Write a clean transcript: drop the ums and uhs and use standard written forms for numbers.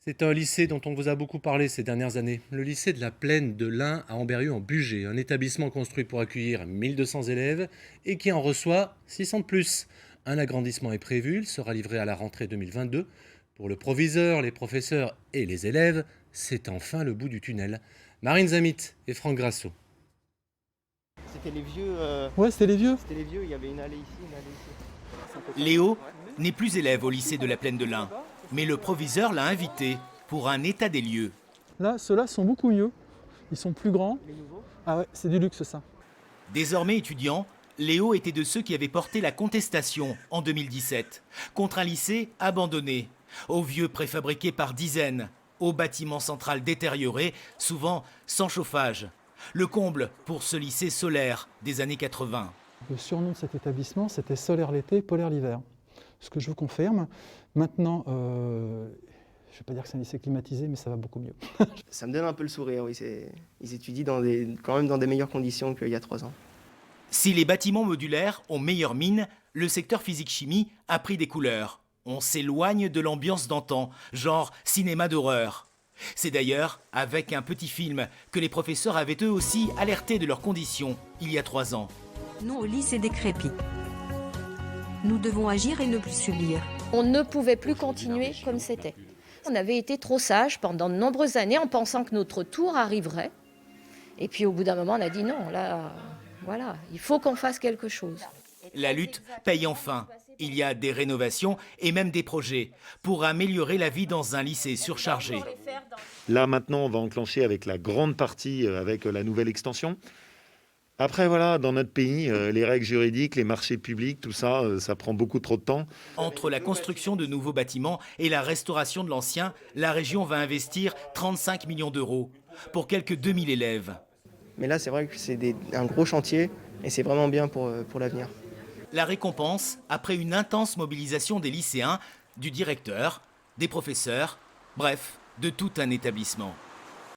C'est un lycée dont on vous a beaucoup parlé ces dernières années. Le lycée de la Plaine de l'Ain à Amberieu en Bugey, un établissement construit pour accueillir 1200 élèves et qui en reçoit 600 de plus. Un agrandissement est prévu, il sera livré à la rentrée 2022. Pour le proviseur, les professeurs et les élèves, c'est enfin le bout du tunnel. Marine Zamit et Franck Grasso. C'était les vieux. Ouais, c'était les vieux. C'était les vieux, il y avait une allée ici, une allée ici. Léo n'est plus élève au lycée de la Plaine de l'Ain, mais le proviseur l'a invité pour un état des lieux. Là, ceux-là sont beaucoup mieux. Ils sont plus grands. Les nouveaux. Ah ouais, c'est du luxe ça. Désormais étudiant, Léo était de ceux qui avaient porté la contestation en 2017 contre un lycée abandonné, aux vieux préfabriqués par dizaines, au bâtiment central détérioré, souvent sans chauffage. Le comble pour ce lycée solaire des années 80. Le surnom de cet établissement, c'était Solaire l'été, Polaire l'hiver. Ce que je vous confirme. Maintenant, je ne vais pas dire que c'est un lycée climatisé, mais ça va beaucoup mieux. Ça me donne un peu le sourire, oui. Ils étudient quand même dans des meilleures conditions qu'il y a 3 ans. Si les bâtiments modulaires ont meilleure mine, le secteur physique-chimie a pris des couleurs. On s'éloigne de l'ambiance d'antan, genre cinéma d'horreur. C'est d'ailleurs avec un petit film que les professeurs avaient eux aussi alerté de leurs conditions il y a 3 ans. Nos lycées décrépits. Nous devons agir et ne plus subir. On ne pouvait plus continuer comme c'était. On avait été trop sages pendant de nombreuses années en pensant que notre tour arriverait. Et puis au bout d'un moment, on a dit non, là, voilà, il faut qu'on fasse quelque chose. La lutte paye enfin. Il y a des rénovations et même des projets pour améliorer la vie dans un lycée surchargé. Là, maintenant, on va enclencher avec la grande partie, avec la nouvelle extension. Après, voilà, dans notre pays, les règles juridiques, les marchés publics, tout ça, ça prend beaucoup trop de temps. Entre la construction de nouveaux bâtiments et la restauration de l'ancien, la région va investir 35 millions d'euros pour quelques 2000 élèves. Mais là, c'est vrai que c'est un gros chantier et c'est vraiment bien pour l'avenir. La récompense, après une intense mobilisation des lycéens, du directeur, des professeurs, bref, de tout un établissement.